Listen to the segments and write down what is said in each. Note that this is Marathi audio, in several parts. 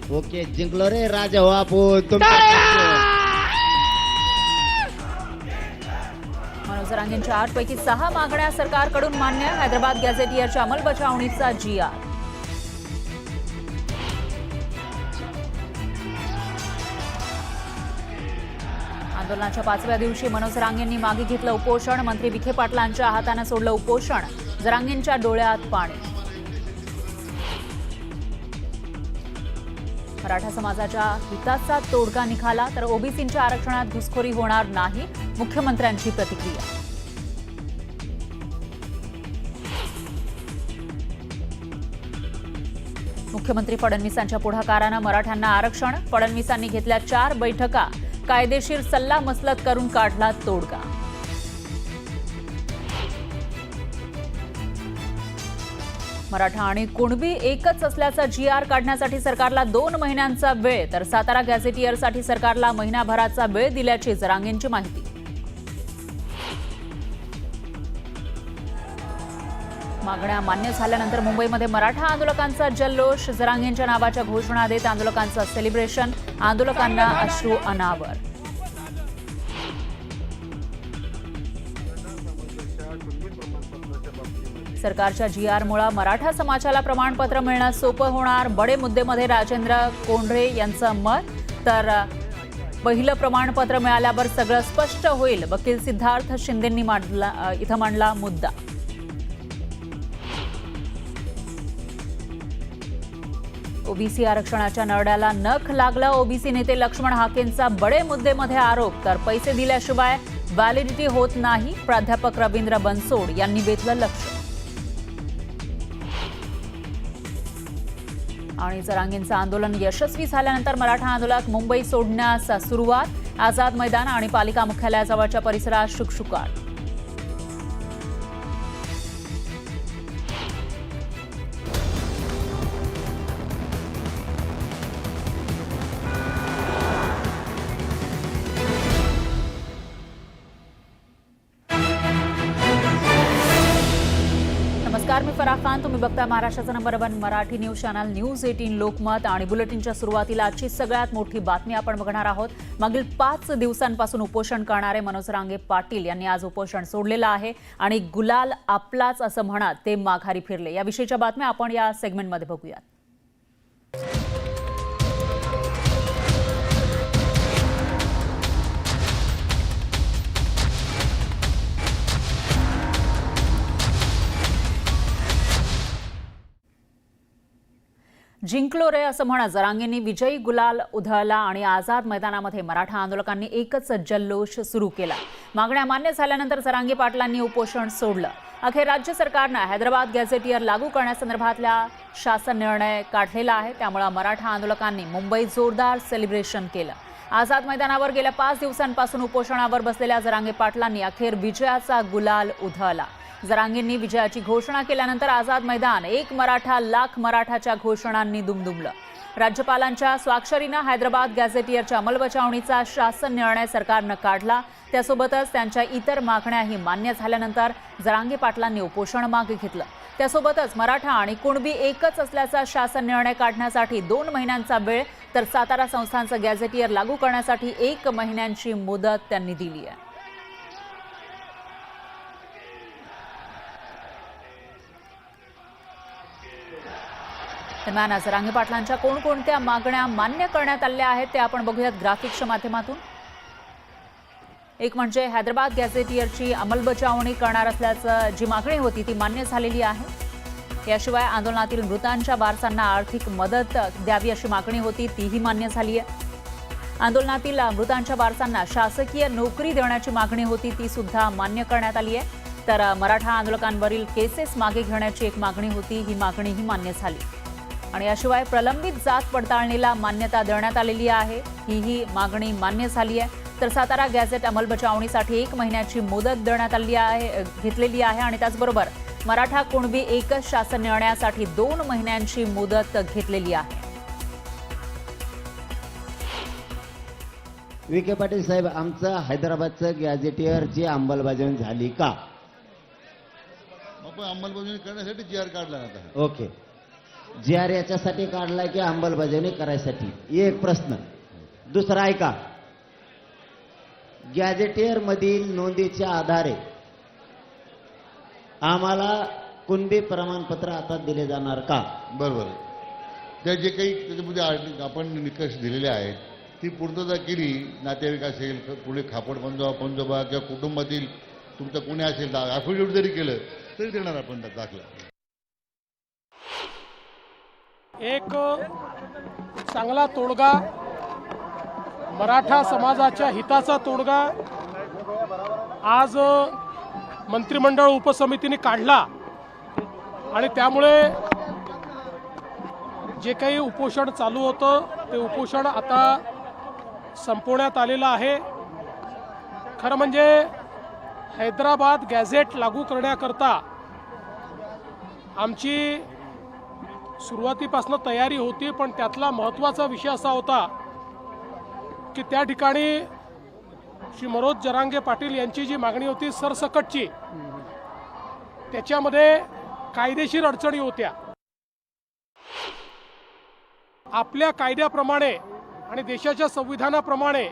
ओके, जिंकलो रे राजा हो आपण. मनोज जरांगेंच्या 8 पैकी 6 मागण्या सरकारकडून मान्य. हैदराबाद गॅझेटियरच्या अंमलबजावणीचा GR. आंदोलनाच्या 5व्या दिवशी मनोज जरांगेंनी मागे घेतलं उपोषण. मंत्री विखे पाटलांच्या हाताने सोडलं उपोषण. जरांगेंच्या डोळ्यात पाणी. मराठा समाजाच्या हिताचा तोडगा निघाला तर ओबीसींच्या आरक्षणात घुसखोरी होणार नाही. मुख्यमंत्र्यांची प्रतिक्रिया. मुख्यमंत्री फडणवीसांच्या पुढाकारानं मराठ्यांना आरक्षण. फडणवीसांनी घेतल्या 4 बैठका. कायदेशीर सल्ला मसलत करून काढला तोडगा. मराठा आणि कुणबी एकच असल्याचा GR काढण्यासाठी सरकारला 2 महिन्यांचा वेळ तर सातारा गॅझेटियरसाठी सरकारला महिनाभराचा वेळ दिल्याची जरांगेंची माहिती. मागण्या मान्य झाल्यानंतर मुंबईमध्ये मराठा आंदोलकांचा जल्लोष. जरांगेंच्या नावाच्या घोषणा देत आंदोलकांचं सेलिब्रेशन. आंदोलकांना अश्रू अनावर. सरकारच्या GRमुळे मराठा समाजाला प्रमाणपत्र मिळणं सोपं होणार. बडे मुद्देमध्ये राजेंद्र कोंढरे यांचं मत. तर पहिलं प्रमाणपत्र मिळाल्यावर सगळं स्पष्ट होईल. वकील सिद्धार्थ शिंदेंनी इथं मांडला मुद्दा. ओबीसी आरक्षणाच्या नरड्याला नख लागला. ओबीसी नेते लक्ष्मण हाकेंचा बडे मुद्देमध्ये आरोप. तर पैसे दिल्याशिवाय व्हॅलिडिटी होत नाही. प्राध्यापक रवींद्र बनसोड यांनी वेधलं लक्ष. आणि जरांगेंचं आंदोलन यशस्वी झाल्यानंतर मराठा आंदोलक मुंबई सोडण्यास सुरुवात. आझाद मैदान आणि पालिका मुख्यालयाजवळच्या परिसरात शुकशुकाट. नमस्कार, मी फराह खान. तुम्ही बघता महाराष्ट्राचा number 1 Marathi news channel news 18 Lokmat. आणि बुलेटिनच्या सुरुवातीला आजची सगळ्यात मोठी बातमी आपण बघणार आहोत. मागील 5 दिवसांपासून उपोषण करणारे मनोज जरांगे पाटील यांनी आज उपोषण सोडलेलं आहे आणि गुलाल आपलाच असं म्हणत ते माघारी फिरले. याविषयीच्या बातम्या आपण या सेगमेंटमध्ये बघूयात. जिंकलो रे असं म्हणत जरांगेंनी विजयी गुलाल उधळला आणि आझाद मैदानामध्ये मराठा आंदोलकांनी एकच जल्लोष सुरू केला. मागण्या मान्य झाल्यानंतर जरांगे पाटलांनी उपोषण सोडलं. अखेर राज्य सरकारनं हैदराबाद गॅझेटियर लागू करण्यासंदर्भातला शासन निर्णय काढलेला आहे. त्यामुळे मराठा आंदोलकांनी मुंबईत जोरदार सेलिब्रेशन केलं. आझाद मैदानावर गेल्या 5 दिवसांपासून उपोषणावर बसलेल्या जरांगे पाटलांनी अखेर विजयाचा गुलाल उधळला. जरांगेंनी विजयाची घोषणा केल्यानंतर आझाद मैदान 1 मराठा लाख मराठाच्या घोषणांनी दुमदुमलं. राज्यपालांच्या स्वाक्षरीनं हैदराबाद गॅझेटियरच्या अंमलबजावणीचा शासन निर्णय सरकारनं काढला. त्यासोबतच त्यांच्या इतर मागण्याही मान्य झाल्यानंतर जरांगे पाटलांनी उपोषण मागे घेतलं. त्यासोबतच मराठा आणि कुणबी एकच असल्याचा शासन निर्णय काढण्यासाठी 2 महिन्यांचा वेळ तर सातारा संस्थांचं गॅझेटियर लागू करण्यासाठी 1 महिन्यांची मुदत त्यांनी दिली आहे. दरम्यान जरांगे पाटलांच्या कोणकोणत्या मागण्या मान्य करण्यात आल्या आहेत ते आपण बघूयात ग्राफिक्सच्या माध्यमातून. एक म्हणजे हैदराबाद गॅझेटियरची अंमलबजावणी करणार असल्याचं जी मागणी होती ती मान्य झालेली आहे. याशिवाय आंदोलनातील मृतांच्या वारसांना आर्थिक मदत द्यावी अशी मागणी होती तीही मान्य झाली आहे. आंदोलनातील मृतांच्या वारसांना शासकीय नोकरी देण्याची मागणी होती ती सुद्धा मान्य करण्यात आली आहे. तर मराठा आंदोलकांवरील केसेस मागे घेण्याची एक मागणी होती ही मागणीही मान्य झाली. आणि याशिवाय प्रलंबित जात पडताळणीला मान्यता देण्यात आलेली आहे ही मागणी मान्य झाली आहे. तर सातारा गॅझेट अंमलबजावणीसाठी 1 महिन्याची मुदत देण्यात आली आहे घेतलेली आहे. आणि त्याचबरोबर मराठा कुणबी एकच शासन निर्णयासाठी 2 महिन्यांची मुदत घेतलेली आहे. विखे पाटील साहेब, आमचं हैदराबादचं गॅझेटियरची अंमलबजावणी झाली का? आपण अंमलबजावणी करण्यासाठी GR काढला आता. ओके. जी आर याच्यासाठी काढलाय की अंमलबजावणी करायसाठी एक प्रश्न. दुसरा ऐका, गॅजेटियर मधील नोंदीच्या आधारे आम्हाला कुणबी प्रमाणपत्र आता दिले जाणार का? बरोबर. त्या जे काही त्याच्यामध्ये आपण निकष दिलेले आहेत ती पूर्तता केली, नातेवाईक असेल, कुणी खापड पंजोबा किंवा कुटुंबातील तुमचं कुणी असेल, ॲफिडेव्हिट जरी केलं तरी देणार आपण दाखला. एक चांगला तोडगा, मराठा समाजाच्या हिताचा तोडगा आज मंत्रिमंडळ उपसमितीने काढला आणि त्यामुळे जे काही उपोषण चालू होतं ते उपोषण आता संपवण्यात आलेलं आहे. खरं म्हणजे हैदराबाद गॅझेट लागू करण्याकरता आमची सुरुवातीपासून तयारी होती, पण त्यातला महत्त्वाचा विषय असा होता की त्या ठिकाणी श्री मनोज जरांगे पाटील यांची जी मागणी होती सरसकटची, त्याच्यामध्ये कायदेशीर अडचणी होत्या. आपल्या कायद्याप्रमाणे आणि देशाच्या संविधानाप्रमाणे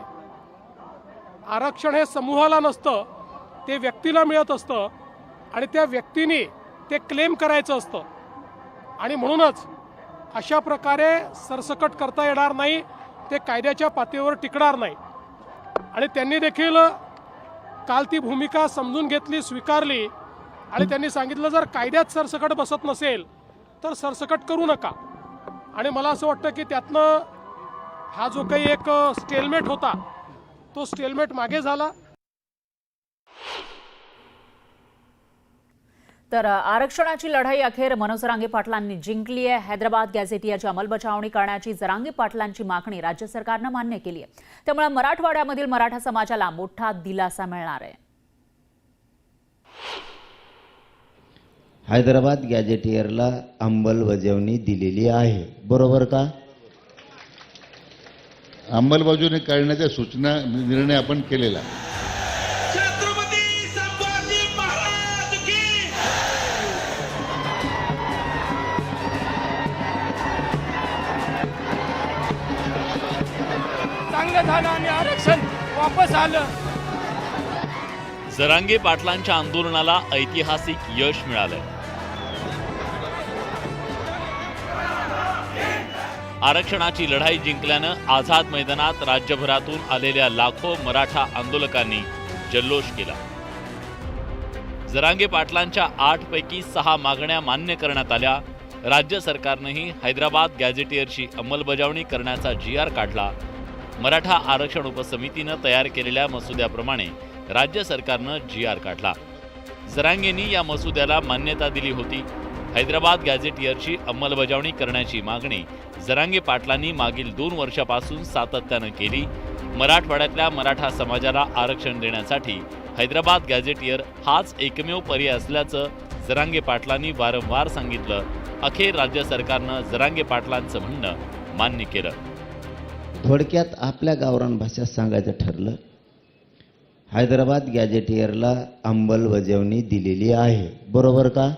आरक्षण हे समूहाला नसतं, ते व्यक्तीला मिळत असतं आणि त्या व्यक्तीने ते क्लेम करायचं असतं. आणि म्हणूनच अशा प्रकारे सरसकट करता येणार नाही, ते कायद्याच्या पातळीवर टिकणार नाही. आणि त्यांनी देखील काल ती भूमिका समजून घेतली, स्वीकारली आणि त्यांनी सांगितलं जर कायद्यात सरसकट बसत नसेल तर सरसकट करू नका. आणि मला असं वाटतं की त्यातनं हा जो काही एक स्टेलमेट होता तो स्टेलमेट मागे झाला. तर आरक्षणाची लढाई अखेर मनोज जरांगे पाटलांनी जिंकली आहे. हैदराबाद गॅझेटियरची अंमलबजावणी करण्याची जरांगे पाटलांची मागणी राज्य सरकारनं मान्य केली आहे. त्यामुळे मराठवाड्यामधील मराठा समाजाला मोठा दिलासा मिळणार आहे. हैदराबाद गॅजेटियरला अंमलबजावणी दिलेली आहे, बरोबर का? अंमलबजावणी करण्याच्या सूचना निर्णय आपण केलेला. छत्रपती संभाजी महाराज की चांगलं झालं आणि आरक्षण वापस आलं. जरांगे पाटलांच्या आंदोलनाला ऐतिहासिक यश मिळालंय. आरक्षणाची लढाई जिंकल्यानं आझाद मैदानात राज्यभरातून आलेल्या लाखो मराठा आंदोलकांनी जल्लोष केला. जरांगे पाटलांच्या 8 पैकी 6 मागण्या मान्य करण्यात आल्या. राज्य सरकारनंही हैदराबाद गॅझेटियरची अंमलबजावणी करण्याचा GR काढला. मराठा आरक्षण उपसमितीनं तयार केलेल्या मसुद्याप्रमाणे राज्य सरकारनं GR काढला. जरांगेंनी या मसुद्याला मान्यता दिली होती. हैदराबाद गॅझेटियरची अंमलबजावणी करण्याची मागणी जरांगे पाटलांनी मागील 2 वर्षापासून सातत्यानं केली. मराठवाड्यातल्या मराठा समाजाला आरक्षण देण्यासाठी हैदराबाद गॅझेटियर हाच एकमेव पर्याय असल्याचं जरांगे पाटलांनी वारंवार सांगितलं. अखेर राज्य सरकारनं जरांगे पाटलांचं म्हणणं मान्य केलं. थोडक्यात आपल्या गावरान भाषेत सांगायचं ठरलं, हैदराबाद गॅजेटियरला अंमलबजावणी दिलेली आहे, बरोबर का?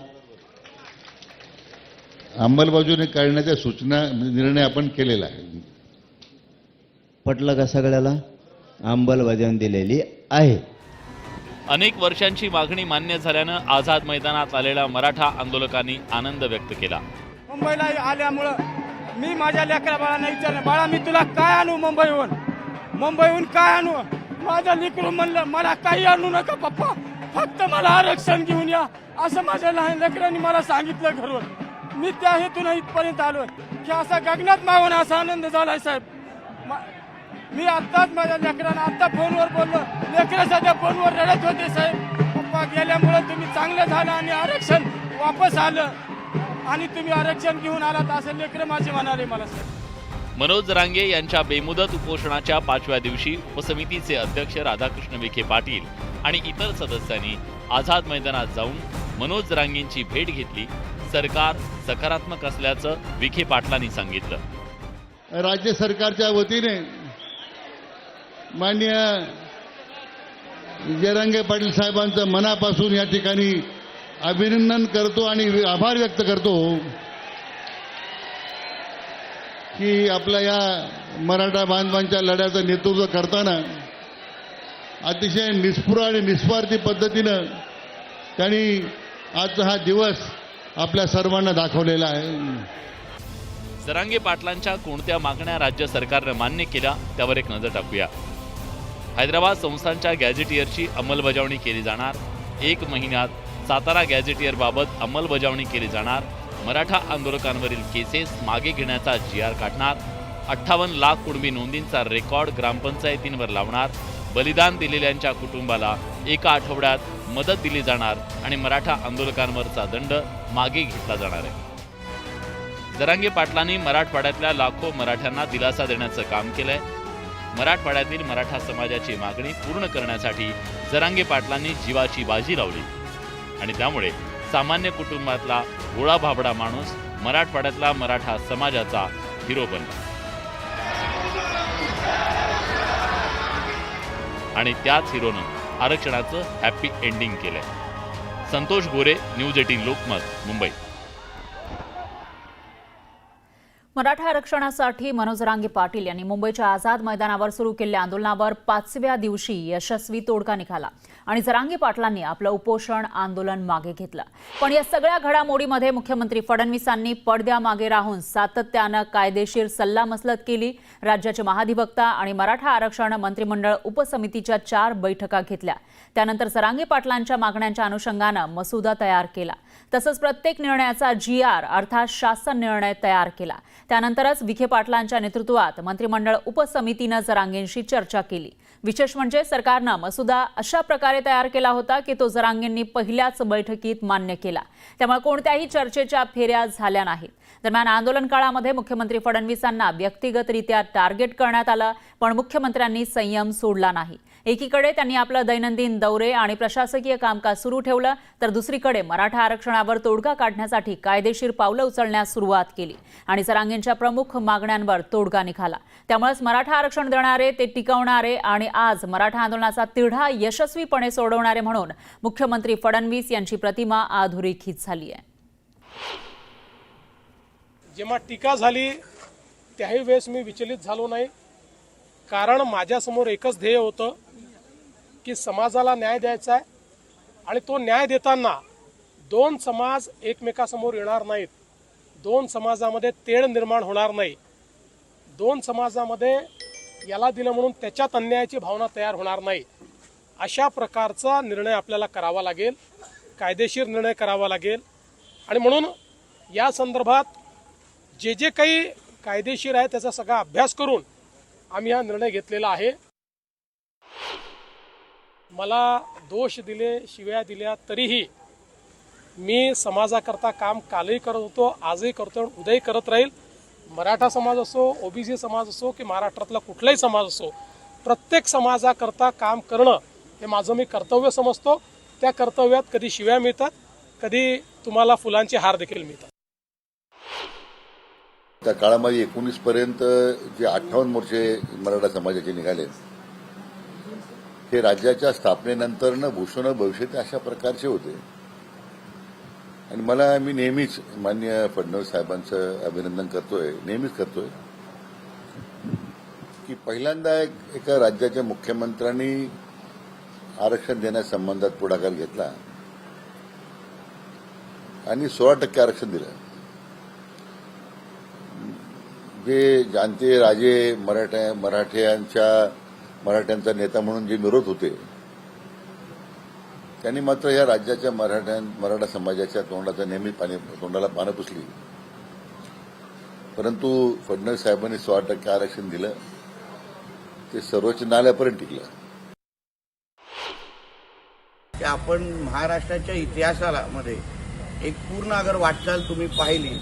अंमलबजावणी करण्याच्या सूचना निर्णय आपण केलेला आहे. पटलं का सगळ्याला? अंमलबजावणी दिलेली आहे. अनेक वर्षांची मागणी मान्य झाल्यानं आझाद मैदानात आलेल्या मराठा आंदोलकांनी आनंद व्यक्त केला. मुंबईला आल्यामुळं मी माझ्या लेकरा बाळांना विचारलं, बाळा मी तुला काय आणू मुंबईहून काय आणू? माझं लेकरू म्हणलं मला काही आणू नका पप्पा, फक्त मला आरक्षण घेऊन या, असं माझ्या लहान लेकरांनी मला सांगितलं घरून. मी त्या हेतून इथपर्यंत आलो की असा गगनात मावून असा आनंद झालाय साहेब. मी आत्ताच माझ्या लेकरांना आत्ता फोनवर बोललो, लेकरं सध्या फोनवर रडत होते, साहेब पप्पा गेल्यामुळं तुम्ही चांगलं झालं आणि आरक्षण वापस आलं आणि तुम्ही आरक्षण घेऊन आलात असं लेकरं माझे म्हणाले मला. साहेब मनोज जरांगे यांच्या बेमुदत उपोषणाच्या 5व्या दिवशी उपसमितीचे अध्यक्ष राधाकृष्ण विखे पाटील आणि इतर सदस्यांनी आझाद मैदानात जाऊन मनोज जरांगेंची भेट घेतली. सरकार सकारात्मक असल्याचं विखे पाटलांनी सांगितलं. राज्य सरकारच्या वतीने माननीय जरांगे पाटील साहेबांचं मनापासून या ठिकाणी अभिनंदन करतो आणि आभार व्यक्त करतो. की आपल्या या मराठा बांधवांच्या लढ्याचं नेतृत्व करताना अतिशय निस्पृह आणि निस्वार्थी पद्धतीनं त्यांनी आजचा हा दिवस आपल्या सर्वांना दाखवलेला आहे. जरांगे पाटलांच्या कोणत्या मागण्या राज्य सरकारनं मान्य केल्या त्यावर एक नजर टाकूया. हैदराबाद संस्थांच्या गॅझेटियरची अंमलबजावणी केली जाणार. 1 महिन्यात सातारा गॅझेटियरबाबत अंमलबजावणी केली जाणार. मराठा आंदोलकांवरील केसेस मागे घेण्याचा GR काढणार. 58 लाख कुणबी नोंदींचा रेकॉर्ड ग्रामपंचायतींवर लावणार. बलिदान दिलेल्यांच्या कुटुंबाला एका आठवड्यात मदत दिली जाणार आणि मराठा आंदोलकांवरचा दंड मागे घेतला जाणार आहे. जरांगे पाटलांनी मराठवाड्यातल्या लाखो मराठ्यांना दिलासा देण्याचं काम केलंय. मराठवाड्यातील मराठा समाजाची मागणी पूर्ण करण्यासाठी जरांगे पाटलांनी जीवाची बाजी लावली आणि त्यामुळे सामान्य कुटुंबातला गोळा भाबडा माणूस मराठवाड्यातला मराठा समाजाचा हिरो बनला आणि त्याच हिरोनं आरक्षणाचं हॅपी एंडिंग केलंय. संतोष गोरे, न्यूज 18 लोकमत, मुंबई. मराठा आरक्षणासाठी मनोज जरांगे पाटील यांनी मुंबईच्या आझाद मैदानावर सुरू केलेल्या आंदोलनावर 5व्या दिवशी यशस्वी तोडगा निघाला आणि जरांगे पाटलांनी आपलं उपोषण आंदोलन मागे घेतलं. पण या सगळ्या घडामोडीमध्ये मुख्यमंत्री फडणवीसांनी पडद्यामागे राहून सातत्यानं कायदेशीर सल्लामसलत केली. राज्याचे महाधिवक्ता आणि मराठा आरक्षण मंत्रिमंडळ उपसमितीच्या 4 बैठका घेतल्या. त्यानंतर जरांगे पाटलांच्या मागण्यांच्या अनुषंगानं मसुदा तयार केला. तसंच प्रत्येक निर्णयाचा GR अर्थात शासन निर्णय तयार केला. त्यानंतरच विखे पाटलांच्या नेतृत्वात मंत्रिमंडळ उपसमितीनं जरांगेंशी चर्चा केली. विशेष म्हणजे सरकारनं मसुदा अशा प्रकारे तयार केला होता की तो जरांगेंनी पहिल्याच बैठकीत मान्य केला. त्यामुळे कोणत्याही चर्चेच्या फेऱ्या झाल्या नाहीत. दरम्यान आंदोलन काळामध्ये मुख्यमंत्री फडणवीसांना व्यक्तिगतरित्या टार्गेट करण्यात आलं, पण मुख्यमंत्र्यांनी संयम सोडला नाही. एकीकडे त्यांनी आपलं दैनंदिन दौरे आणि प्रशासकीय कामकाज सुरू ठेवलं, तर दुसरीकडे मराठा आरक्षणावर तोडगा काढण्यासाठी कायदेशीर पावलं उचलण्यास सुरुवात केली आणि जरांगेंच्या प्रमुख मागण्यांवर तोडगा निघाला. त्यामुळेच मराठा आरक्षण देणारे, ते टिकवणारे आणि आज मराठा आंदोलनाचा तिढा यशस्वीपणे सोडवणारे म्हणून मुख्यमंत्री फडणवीस यांची प्रतिमा अधोरेखित झाली आहे. जेव्हा टीका झाली त्याही वेळेस मी विचलित झालो नाही, कारण माझ्यासमोर एकच ध्येय होतं की समाजाला न्याय द्यायचा आहे आणि तो न्याय देताना 2 समाज एकमेकासमोर येणार नाहीत, 2 समाजामध्ये तेढ निर्माण होणार नाही, 2 समाजामध्ये याला दिलं म्हणून त्याच्यात अन्यायाची भावना तयार होणार नाही. अशा प्रकारचा निर्णय आपल्याला करावा लागेल, कायदेशीर निर्णय करावा लागेल. आणि म्हणून या संदर्भात जे जे काही कायदेशीर आहे त्याचा सगळा अभ्यास करून आम्ही हा निर्णय घेतलेला आहे. मला दोष दिले, शिव्या दिल्या, तरीही मी समाजाकरता काम कालही करत होतो, आजही करतो, उद्याही करत राहील. मराठा समाज असो, OBC समाज असो की महाराष्ट्रातला कुठलाही समाज असो, प्रत्येक समाजाकरता काम करणं हे माझं मी कर्तव्य समजतो. त्या कर्तव्यात कधी शिव्या मिळतात, कधी तुम्हाला फुलांचे हार देखील मिळतात. त्या काळामध्ये 19 पर्यंत जे 58 मोर्चे मराठा समाजाचे निघाले, हे राज्याच्या स्थापनेनंतर भूषण भविष्य अशा प्रकारचे होते. आणि मी नेहमीच माननीय फडणवीस साहेबांचं अभिनंदन करतोय, नेहमीच करतोय की पहिल्यांदा एका राज्याच्या मुख्यमंत्र्यांनी आरक्षण देण्यासंबंधात पुढाकार घेतला आणि 16% आरक्षण दिलं. जे जाणते राजे मराठ्यांचा नेता म्हणून जे मिरवत होते, त्यांनी मात्र या राज्याच्या मराठा समाजाच्या तोंडाला पानं पुसली. परंतु फडणवीस साहेबांनी 16% आरक्षण दिलं, ते सर्वोच्च न्यायालयापर्यंत टिकलं. आपण महाराष्ट्राच्या इतिहासामध्ये एक पूर्ण अगर वाटचाल तुम्ही पाहिली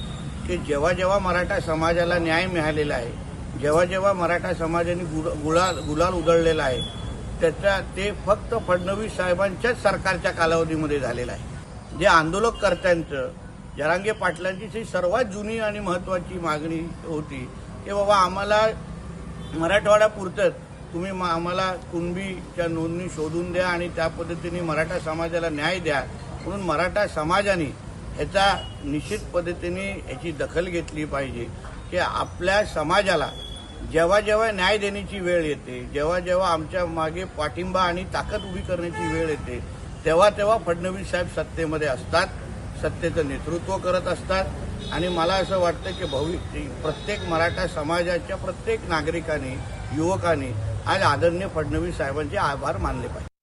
की जेव्हा जेव्हा मराठा समाजाला न्याय मिळालेला आहे, जेव्हा जेव्हा मराठा समाजाने गुलाल उधळलेला आहे, ते फक्त फडणवीस साहेबांच्याच सरकारच्या कालावधीमध्ये झालेलं आहे. जे आंदोलकर्त्यांचं, जरांगे पाटलांची जी सर्वात जुनी आणि महत्त्वाची मागणी होती की बाबा आम्हाला मराठवाड्यापुरतंच तुम्ही आम्हाला कुणबीच्या नोंदणी शोधून द्या आणि त्या पद्धतीने मराठा समाजाला न्याय द्या, म्हणून मराठा समाजाने याचा निश्चित पद्धतीने याची दखल घेतली पाहिजे की आपल्या समाजाला जेव्हा जेव्हा न्याय देण्याची वेळ येते, जेव्हा जेव्हा आमच्या मागे पाठिंबा आणि ताकद उभी करण्याची वेळ येते, तेव्हा तेव्हा फडणवीस साहेब सत्तेमध्ये असतात, सत्तेचं नेतृत्व करत असतात. आणि मला असं वाटतं की प्रत्येक मराठा समाजाच्या प्रत्येक नागरिकाने, युवकांनी आज आदरणीय फडणवीस साहेबांचे आभार मानले पाहिजे.